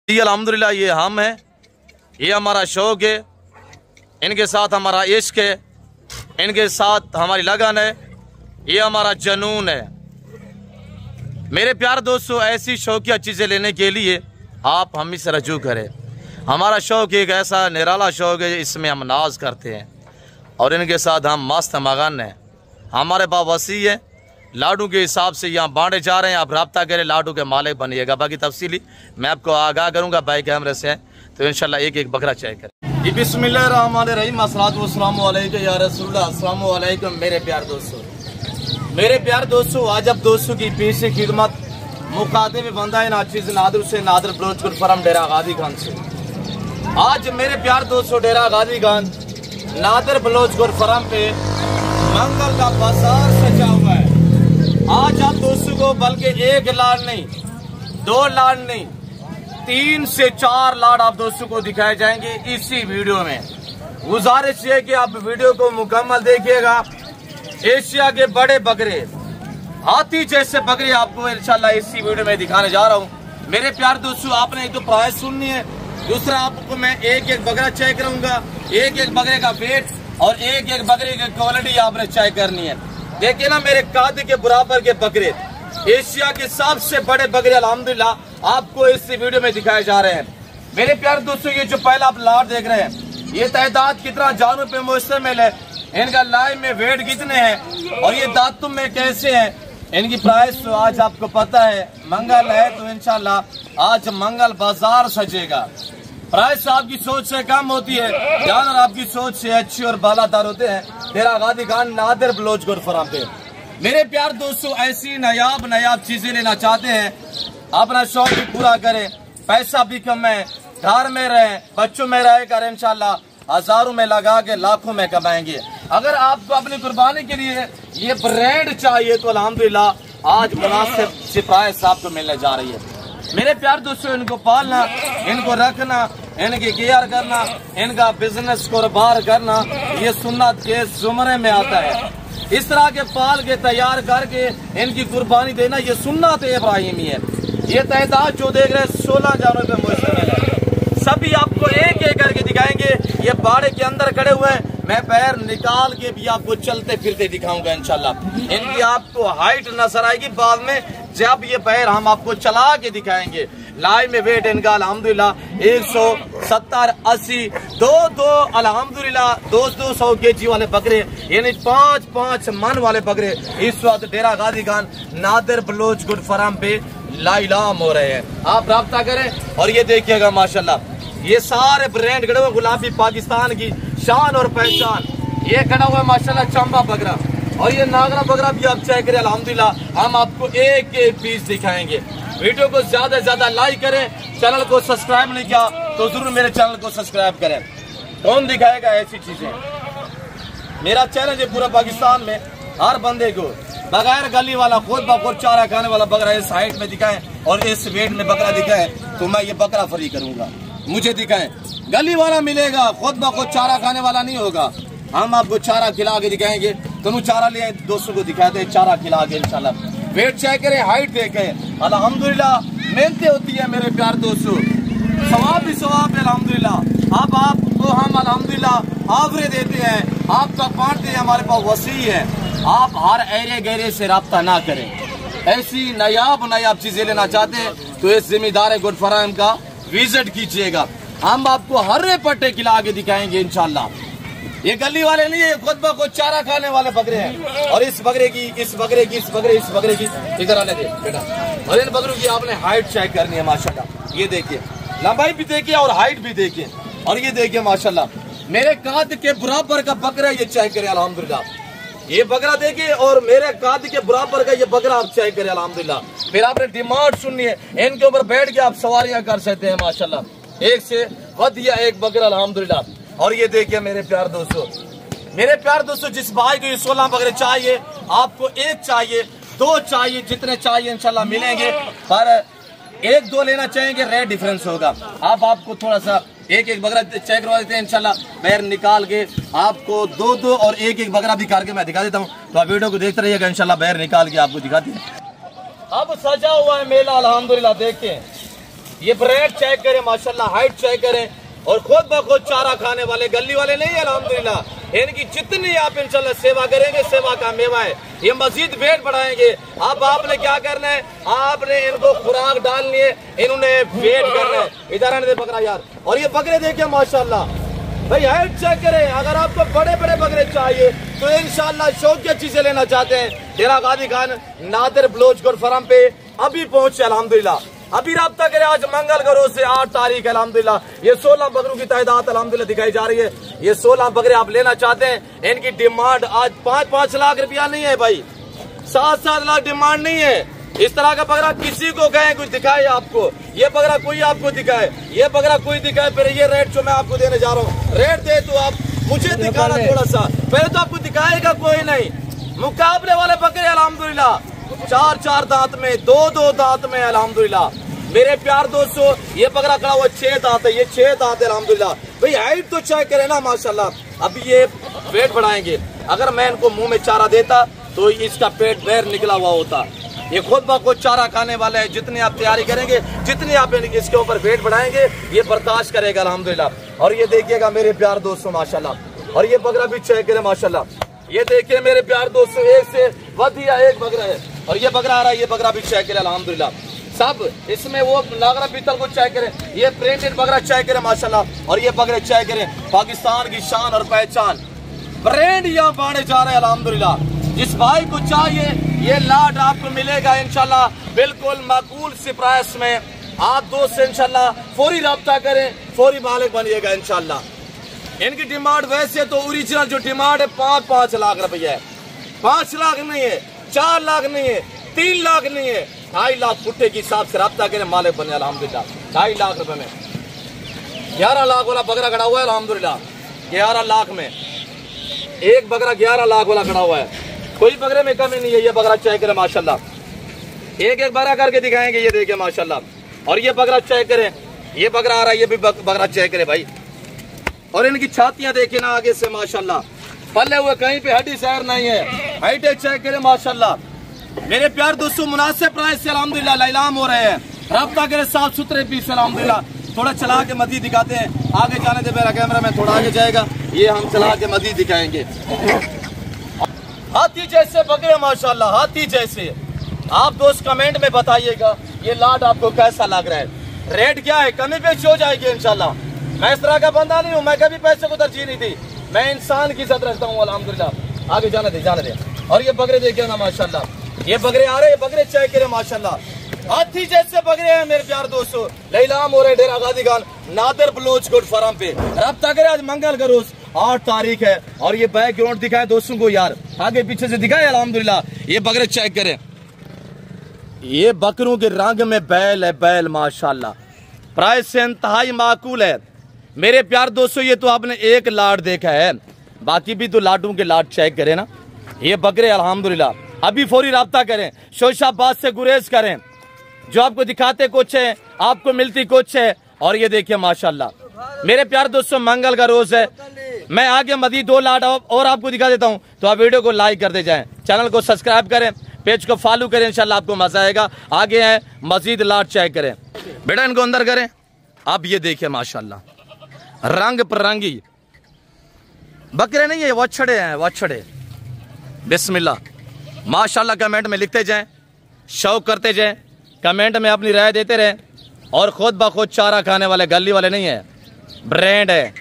जी अल्हम्दुलिल्लाह ये हम हैं, ये हमारा शौक़ है, इनके साथ हमारा इश्क है, इनके साथ हमारी लगन है, ये हमारा जुनून है। मेरे प्यारे दोस्तों, ऐसी शौकिया चीज़ें लेने के लिए आप हम ही से रजू करें। हमारा शौक़ एक ऐसा निराला शौक़ है, इसमें हम नाज करते हैं और इनके साथ हम मस्त मगन हैं। हमारे पास वसी है, लाडू के हिसाब से यहाँ बांटे जा रहे हैं। आप रब्ता करें, लाडू के मालिक बनिएगा। बाकी तफसीली मैं आपको आगाह करूँगा बाई कैमरे से, तो इंशाल्लाह एक एक बकरा चेक करें। जी बिस्मिल्लाहिर्रहमानिर्रहीम, अस्सलातु वस्सलामु अलैका या रसूलल्लाह। अस्सलामु अलैकुम मेरे प्यारे दोस्तों। मेरे प्यारे दोस्तों, आज अब दोस्तों की पेश खिदमत मुकाते में बंदा है नाचीज नादर से नादर बलोचपुर फरम डेरा गाजी खान से। आज मेरे प्यारे दोस्तों, डेरा गाजी खान नादर बलोचपुर फरम पे मंगल का बाजार सजा हुआ है। आज आप दोस्तों को बल्कि एक लाड नहीं, दो लाड नहीं, 3 से 4 लाड आप दोस्तों को दिखाए जाएंगे इसी वीडियो में। गुजारिश है कि आप वीडियो को मुकम्मल देखिएगा। एशिया के बड़े बकरे, हाथी जैसे बकरे आपको इंशाल्लाह इसी वीडियो में दिखाने जा रहा हूँ। मेरे प्यारे दोस्तों, आपने एक तो प्राइस सुननी है, दूसरा आपको मैं एक एक बकरा चेक करूंगा, एक एक बकरे का वेट और एक एक बकरे की क्वालिटी आपने चेक करनी है। देखिए ना, मेरे काद के बराबर के बकरे, एशिया के सबसे बड़े बकरे अल्हम्दुलिल्लाह आपको इस वीडियो में दिखाए जा रहे हैं। मेरे प्यारे दोस्तों, ये जो पहला आप लाट देख रहे हैं, ये तादाद कितना जानवर पे मुश्तमिल है, इनका लाइव में वेट कितने हैं और ये दांतों में कैसे हैं, इनकी प्राइस तो आज आपको पता है। मंगल है तो इंशाल्लाह आज मंगल बाजार सजेगा। प्राइस आपकी सोच से कम होती है, जानवर आपकी सोच से अच्छी और बालादार होते हैं। डेरा गाजी खान नादर बलोचपुर फरम पे। मेरे प्यार दोस्तों, ऐसी नायाब चीजें लेना चाहते हैं, अपना शौक भी पूरा करें, पैसा भी कमाएं, घर में रहें, बच्चों में रह कर इंशाल्लाह हजारों में लगा के लाखों में कमाएंगे। अगर आपको अपनी कुर्बानी के लिए ये ब्रांड चाहिए तो अल्हम्दुलिल्लाह आज मुनासिब सी प्राइस आपको मिलने जा रही है। मेरे प्यार दोस्तों, इनको पालना, इनको रखना, इनकी केयर करना, इनका बिजनेस कारोबार करना, ये सुन्नत के जुमरे में आता है। इस तरह के पाल के तैयार करके इनकी कुर्बानी देना, ये सुन्नत इब्राहिमी है। ये तादाद जो देख रहे हैं 16 जानवर पे मुश्तमिल है। सभी आपको एक एक करके दिखाएंगे। ये बाड़े के अंदर खड़े हुए हैं, मैं पैर निकाल के भी आपको चलते फिरते दिखाऊंगा इंशाल्लाह। इनकी आपको हाइट नजर आएगी बाद में, जब ये पैर हम आपको चला के दिखाएंगे। लाइव में वेट इनका अल्हम्दुलिल्लाह 170, 80, 2 अल्हम्दुलिल्लाह 200 केजी वाले बकरे, यानी 5 मन वाले बकरे इस वक्त डेरा गाजी खान नादर बलोचपुर फरम पे लाइलाम हो रहे हैं। आप राब्ता करें और ये देखिएगा माशाल्लाह, ये सारे ब्रांड खड़े हुए, गुलाबी पाकिस्तान की शान और पहचान। ये खड़ा हुआ है माशाल्लाह चंबा बकरा, और ये नागरा बकरा भी आप चेक करें। अल्हम्दुलिल्लाह हम आपको एक एक पीस दिखाएंगे। वीडियो को ज्यादा से ज्यादा लाइक करें, चैनल को सब्सक्राइब नहीं किया तो जरूर मेरे चैनल को सब्सक्राइब करें। कौन दिखाएगा ऐसी चीजें? मेरा चैलेंज है पूरा पाकिस्तान में हर बंदे को बगैर गली वाला खुद बखुद चारा खाने वाला बकरा इस हाइट में दिखाएं और इस वेट में बकरा दिखाएं तो मैं ये बकरा फ्री करूंगा। मुझे दिखाएं, गली वाला मिलेगा, खुद बखुद चारा खाने वाला नहीं होगा। हम आपको चारा खिला के दिखाएंगे। तुम चारा ले दोस्तों को दिखाते हैं, चारा खिला के इंशाल्लाह। वेट चेक करें, हाइट देखें। अल्हम्दुलिल्लाह मेहनतें होती है मेरे प्यार दोस्तों, सवाब भी सवाब है अल्हम्दुलिल्लाह। अब आपको हम अल्हम्दुलिल्लाह आवरे देते हैं, आपका बांटते हैं, हमारे पास वसी है। आप हर एरिया गहरे से रब्ता ना करें। ऐसी नायाब चीजें लेना चाहते हैं तो इस जिम्मेदार गुड फराम का विजिट कीजिएगा। हम आपको हर पट्टे खिला के दिखाएंगे इंशाल्लाह। ये गली वाले नहीं है, खुद ब खुद चारा खाने वाले बकरे हैं। और इस बकरे की, इस बकरे की, इस बकरे की इधर आने दे बेटा। और इन बकरों की आपने हाइट चेक करनी है माशाल्लाह। ये देखिए, लंबाई भी देखिए और हाइट भी देखिए। और ये देखिए माशाल्लाह, मेरे काद के बराबर का बकरा, ये चेक करें अल्हम्दुलिल्लाह। ये बकरा देखिए और मेरे काद के बराबर का ये बकरा आप चेक करें अल्हम्दुलिल्लाह। फिर आपने डिमांड सुननी है, इनके ऊपर बैठ के आप सवारियां कर सकते हैं माशाल्लाह। एक से वधिया एक बकरा अल्हम्दुलिल्लाह। और ये देखिए मेरे प्यार दोस्तों, जिस भाई को ये 16 बकरे चाहिए, आपको एक चाहिए, 2 चाहिए, जितने चाहिए इंशाल्लाह मिलेंगे। पर 1-2 लेना चाहेंगे, रेट डिफरेंस होगा। आपको थोड़ा सा एक एक बकरा चेक करवा देते हैं इंशाल्लाह। पैर निकाल के आपको 2-2 और एक एक बकरा भी करके मैं दिखा देता हूँ, तो आप वीडियो को देखते रहिएगा इंशाल्लाह। पैर निकाल के आपको दिखाते हैं। अब सजा हुआ है मेला अल्हम्दुलिल्लाह। देखते हैं ये ब्रेड चेक करें माशाल्लाह, हाइट चेक करें, और खुद ब खुद चारा खाने वाले गली वाले नहीं है अल्हम्दुलिल्लाह। इनकी जितनी आप इंशाल्लाह सेवा करेंगे, सेवा का मेवा है, ये मजीद वेट बढ़ाएंगे। अब आपने क्या करना है, आपने इनको खुराक डालनी है, इन्होंने वेट करना है। इधर आने दे बकरा यार। और ये बकरे देखिए माशाल्लाह भाई, हाइट चेक करें। अगर आपको बड़े बड़े बकरे चाहिए तो इंशाल्लाह शौक की चीजें लेना चाहते हैं, डेरा गाजी खान नादिर बलोच गोट फार्म पे अभी पहुंचे अल्हम्दुलिल्लाह। अभी रब्ता करें, आज मंगल का रोज से 8 तारीख है अल्हम्दुलिल्लाह। ये 16 बकरों की तादाद अल्हम्दुलिल्लाह दिखाई जा रही है। ये 16 बकरे आप लेना चाहते हैं, इनकी डिमांड आज 5-5 लाख रुपया नहीं है भाई, 7-7 लाख डिमांड नहीं है। इस तरह का बकरा किसी को कहें कुछ दिखाए आपको, ये बकरा कोई आपको दिखाए, ये बकरा कोई दिखाए, फिर ये रेट जो मैं आपको देने जा रहा हूँ, रेट दे तो आप मुझे दिखाना थोड़ा सा, पहले तो आपको दिखाएगा कोई नहीं। मुकाबले वाले बकरे अल्हम्दुलिल्लाह 4-4 दांत में, 2-2 दांत में अल्हम्दुलिल्लाह। मेरे प्यार दोस्तों, ये बकरा खड़ा हुआ 6 दांत है, ये 6 दांत है अल्हम्दुलिल्लाह। भाई हाइट तो चेक करें ना माशाल्लाह। अभी ये पेट बढ़ाएंगे, अगर मैं इनको मुंह में चारा देता तो इसका पेट बाहर निकला हुआ होता। ये खुद ब खुद चारा खाने वाला है, जितनी आप तैयारी करेंगे, जितनी आप इसके ऊपर वेट बढ़ाएंगे, ये बर्दाश्त करेगा अल्हम्दुलिल्लाह। और ये देखिएगा मेरे प्यार दोस्तों माशाल्लाह, और ये बकरा भी चेक करें माशाल्लाह। ये देखिए मेरे प्यार दोस्तों, एक से वधिया एक बकरा है, और ये बकरा आ रहा है, ये बकरा भी चेक करें अल्हम्दुलिल्लाह। सब इसमें वो नागरा पीतल को चेक करें, ये प्रिंटेड बकरा चेक करें माशाल्लाह। और ये बकरे चेक करें, पाकिस्तान की शान और पहचान, ब्रांड यहाँ बांटे जा रहे हैं अल्हम्दुलिल्लाह। जिस भाई को चाहिए ये लाट आपको मिलेगा इंशाल्लाह बिल्कुल माकूल से प्राइस में। आप दोस्त से इंशाल्लाह फौरी रब्ता करें, फौरी मालिक बनिएगा इंशाल्लाह। इनकी डिमांड वैसे तो ओरिजिनल जो डिमांड है 5-5 लाख रुपया है, 5 लाख नहीं है, 4 लाख नहीं है, 3 लाख नहीं है, 2.5 लाख फुटे के हिसाब से रब्ता करें, मालिक बने अल्हम्दुलिल्लाह। 2.5 लाख रुपए में 11 लाख वाला बकरा खड़ा हुआ है अल्हम्दुलिल्लाह। 11 लाख में एक बकरा 11 लाख वाला खड़ा हुआ है, कोई बकरे में कमी नहीं है। ये बकरा चेक करें माशाल्लाह, एक एक बकरा करके दिखाएंगे, ये देखिए माशाल्लाह। और ये बकरा चेक करें, ये बकरा आ रहा है, ये भी बकरा चेक करें भाई। और इनकी छातियां देखिए ना आगे से माशाल्लाह, पल्ले हुए कहीं पे हड्डी सैर नहीं है, हाइट चेक करें माशाल्लाह। मेरे प्यार दोस्तों, मुनासिब प्राइस से अल्हम्दुलिल्लाह लैलाम हो रहे हैं, रब्ता करें साफ सुथरे पीस अल्हम्दुलिल्लाह। थोड़ा चला के मजीद दिखाते हैं, आगे जाने दे, मेरा कैमरा मैन थोड़ा आगे जाएगा, ये हम चला के मजीद दिखाएंगे। हाथी जैसे बकरे माशाल्लाह, हाथी जैसे। आप दोस्त कमेंट में बताइएगा ये लाट आपको कैसा लग रहा है, रेट क्या है, कमी पेश हो जाएगी इंशाल्लाह। मैं इस तरह का बंदा नहीं हूँ, मैं कभी पैसे को तरजीह नहीं दी, मैं इंसान की इज्जत रखता हूँ अल्हम्दुलिल्लाह। आगे जाने दे, जाने दे। और ये बकरे देखिए ना माशाल्लाह, ये बकरे आ रहे हैं, बकरे चेक करें माशाल्लाह, हाथी जैसे बकरे हैं मेरे प्यार दोस्तों। लैलाम हो रहे डेरा गाजी खान नादिर बलोच गोट फार्म पे। रब्ता करें, आज मंगल का रोज 8 तारीख है। और ये बैकग्राउंड दिखाए दोस्तों को यार, आगे पीछे से दिखाए अल्हम्दुलिल्लाह। ये बकरे चेक करें, ये बकरों के रंग में बैल है, बैल माशाल्लाह। प्राइस से इंतहाई माकूल है मेरे प्यार दोस्तों। ये तो आपने एक लाट देखा है, बाकी भी तो लाटों के लाट चेक करें ना। ये बकरे अल्हम्दुलिल्लाह, अभी फौरी रब्ता करें, शोशाबाद से गुरेज करें, जो आपको दिखाते कुछ है, आपको मिलती कुछ है। और ये देखिए माशाल्लाह मेरे प्यार दोस्तों, मंगल का रोज है। मैं आगे मजीद 2 लाट और आपको दिखा देता हूं, तो आप वीडियो को लाइक कर दे जाएं, चैनल को सब्सक्राइब करें, पेज को फॉलो करें, इंशाल्लाह आपको मजा आएगा। आगे है मजीद लाट चेक करें बेटा, इनको अंदर करें। अब ये देखिए माशाल्लाह, रंग परंगी बकरे नहीं है, वछड़े हैं, वछड़े। बिस्मिल्लाह माशाल्लाह। कमेंट में लिखते जाएं, शौक करते जाएं, कमेंट में अपनी राय देते रहें। और खुद ब खुद चारा खाने वाले गली वाले नहीं है, ब्रांड है।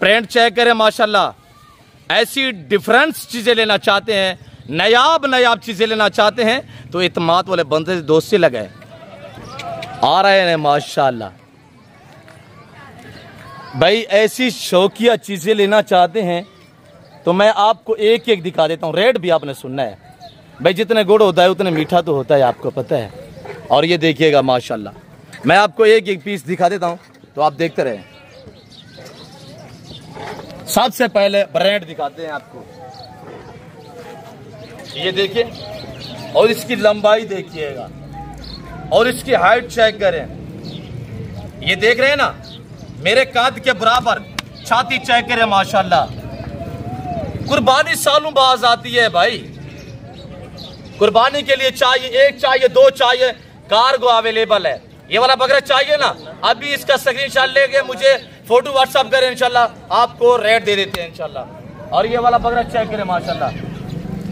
प्रिंट चेक करें माशाल्लाह। ऐसी डिफरेंस चीजें लेना चाहते हैं, नायाब चीजें लेना चाहते हैं, तो इत्माद वाले बंदे से दोस्ती लगाए, आ रहे हैं माशाल्लाह। भाई ऐसी शौकिया चीजें लेना चाहते हैं तो मैं आपको एक एक दिखा देता हूँ। रेट भी आपने सुनना है भाई, जितने गुड़ होता है उतने मीठा तो होता है, आपको पता है। और ये देखिएगा माशाल्लाह, मैं आपको एक एक पीस दिखा देता हूँ, तो आप देखते रहें। सबसे पहले ब्रांड दिखाते हैं आपको, ये देखिए, और इसकी लंबाई देखिएगा, और इसकी हाइट चेक करें। ये देख रहे हैं ना, मेरे काद के बराबर छाती चेक करें माशाल्लाह। कुर्बानी सालों बाज आती है भाई, कुर्बानी के लिए चाहिए, एक चाहिए, 2 चाहिए, कार्गो अवेलेबल है। ये वाला बकरा चाहिए ना, अभी इसका स्क्रीनशॉट लेके मुझे फोटो व्हाट्सअप करें, इंशाल्लाह आपको रेट दे देते हैं इंशाल्लाह। और ये वाला बकरा चेक करें माशाल्लाह,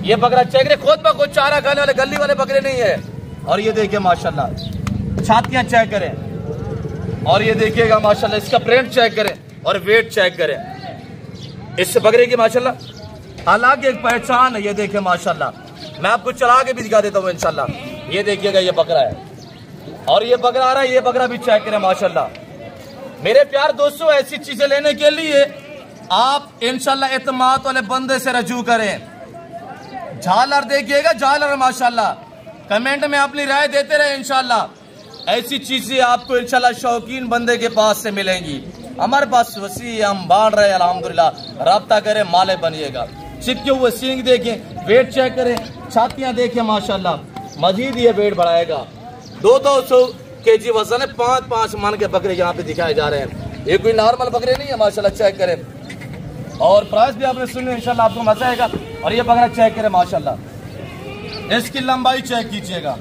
ये बकरा चेक करें, खुद ब खुद चारा खाने वाले गली वाले बकरे नहीं है। और ये देखिए माशाल्लाह छातियां चेक करें, और ये देखिएगा माशाल्लाह इसका प्रिंट चेक करें और वेट चेक करें इस बकरे की माशाल्लाह अलग एक पहचान है। ये देखिए माशाल्लाह, मैं आपको चला के भी दिखा देता हूँ इंशाल्लाह। ये देखिएगा ये बकरा है, और ये बकरा आ रहा है, ये बकरा भी चेक करें माशाल्लाह। मेरे प्यार दोस्तों, ऐसी चीजें लेने के लिए आप इंशाल्लाह एतमाद वाले बंदे से रजू करें। झालर देखिएगा, झालर माशाल्लाह, कमेंट में अपनी राय देते रहे इंशाल्लाह। ऐसी चीजें आपको इंशाल्लाह शौकीन बंदे के पास से मिलेंगी। हमारे पास वसी हम बांध रहे अल्हम्दुलिल्लाह, राब्ता करें, माले बनिएगा। चिपके हुए सींग देखें, वेट चेक करें, छातियां देखें माशाल्लाह, मजीद ये वेट बढ़ाएगा। 200 केजी वजन है, 5-5 मन के बकरे यहाँ पे दिखाए जा रहे हैं। ये कोई नॉर्मल बकरे नहीं है माशाल्लाह, चेक करें। और प्राइस भी आपने सुनी इंशाल्लाह, आपको मजा आएगा। और ये बकरा चेक करें माशाल्लाह, इसकी लंबाई चेक कीजिएगा,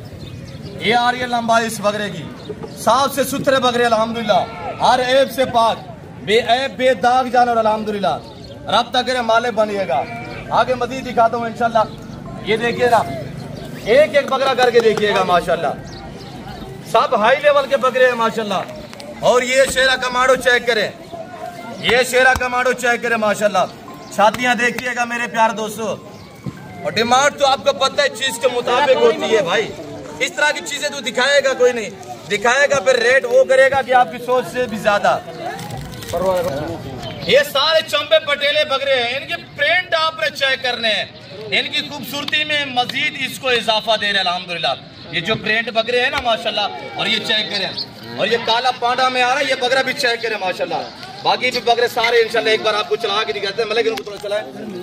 ये आ रही है लंबाई इस बकरे की। साफ से सुथरे बकरे अल्हम्दुलिल्लाह, हर ऐब से पाक, बेऐब बेदाग जानवर अल्हम्दुलिल्लाह। राब्ता करें, माले बनिएगा। आगे मजीद दिखाता हूँ इंशाल्लाह। ये देखिए ना, एक एक बकरा करके देखिएगा माशाल्लाह, सब हाई लेवल के बकरे हैं माशाल्लाह। और ये शेरा कमाडो चेक करें, ये शेरा कमाडो चेक करें माशाल्लाह, छातियां देखिएगा मेरे प्यार दोस्तों। और डिमांड तो आपको पता है चीज के मुताबिक होती है भाई, इस तरह की चीजें तो दिखाएगा कोई नहीं, दिखाएगा फिर रेट वो करेगा कि आपकी सोच से भी ज्यादा। ये सारे चंबे पटेले बकरे हैं, इनके प्रिंट आपने चेक करने हैं, इनकी खूबसूरती में मजीद इसको इजाफा दे रहे हैं अल्हम्दुलिल्लाह। ये जो प्रिंट बकरे हैं ना माशाल्लाह, और ये चेक करें, और ये काला पांडा में आ रहा है, ये बकरा भी चेक करें माशाल्लाह। बाकी भी बकरे सारे इंशाल्लाह एक बार आपको चला के दिखाते हैं, लेकिन थोड़ा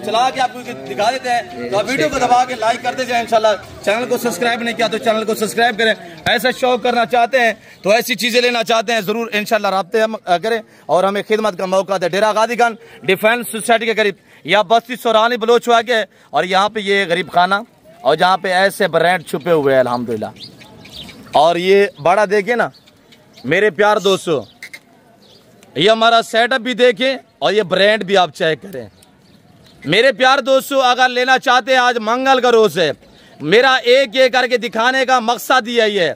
चला के आपको दिखा देते हैं। तो आप वीडियो को दबा के लाइक करते जाए इंशाल्लाह। चैनल को सब्सक्राइब नहीं किया तो चैनल को सब्सक्राइब करें। ऐसा शौक करना चाहते हैं तो ऐसी चीजें लेना चाहते हैं, जरूर इंशाल्लाह राब्ते हम करें और हमें खिदमत का मौका दे। डेरा गाजी खान डिफेंस सोसाइटी के करीब या बस्ती सौरानी बलोचवा के, और यहाँ पे ये गरीब खाना, और जहाँ पे ऐसे ब्रांड छुपे हुए हैं अल्हम्दुलिल्लाह। और ये बड़ा देखे ना मेरे प्यार दोस्तों, ये हमारा सेटअप भी देखें और ये ब्रांड भी आप चेक करें मेरे प्यार दोस्तों। अगर लेना चाहते हैं, आज मंगल का रोज है, मेरा एक एक करके दिखाने का मकसद ही है।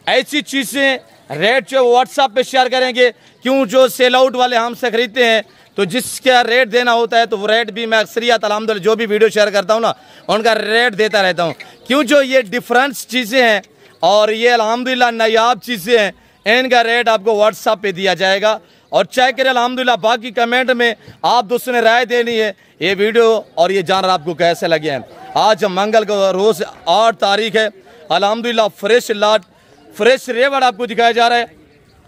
ऐसी चीजें रेट जो व्हाट्सएप पे शेयर करेंगे, क्यों जो सेल आउट वाले हमसे खरीदते हैं तो जिसका रेट देना होता है तो वो रेट भी मैं अक्सरियत अल्हम्दुलिल्लाह जो भी वीडियो शेयर करता हूँ ना उनका रेट देता रहता हूँ। क्यों जो ये डिफरेंस चीज़ें हैं और ये अल्हम्दुलिल्लाह नायाब चीज़ें हैं, इनका रेट आपको व्हाट्सएप पे दिया जाएगा। और चेक करें अल्हम्दुलिल्लाह, बाकी कमेंट में आप दोस्तों ने राय देनी है ये वीडियो और ये जानवर आपको कैसे लगे हैं। आज मंगल का रोज़ 8 तारीख है अल्हम्दुलिल्लाह। फ्रेश लाट फ्रेश रेवड़ आपको दिखाया जा रहा है।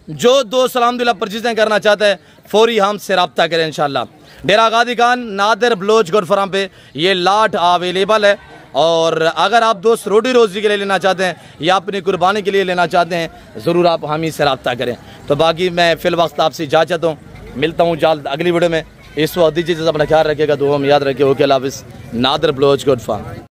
जो दोस्त अल्हम्दुलिल्लाह परचेजिंग करना चाहता है फौरी हमसे रब्ता करें इंशाल्लाह। डेरा गाजी खान नादिर बलोच गोड फार्म पे ये लाट अवेलेबल है। और अगर आप दोस्त रोटी रोजी के लिए लेना चाहते हैं या अपनी कुर्बानी के लिए लेना चाहते हैं, ज़रूर आप हम ही से रब्ता करें। तो बाकी मैं फिल वक्त आपसे इजाज़त हूँ, मिलता हूँ जल्द अगली वीडियो में। इस वक्त दीजिए, अपना ख्याल रखिएगा, दुआ में याद रखिए। ओके, अल्लाह हाफ़िज़। नादिर बलोच गोड फार्म।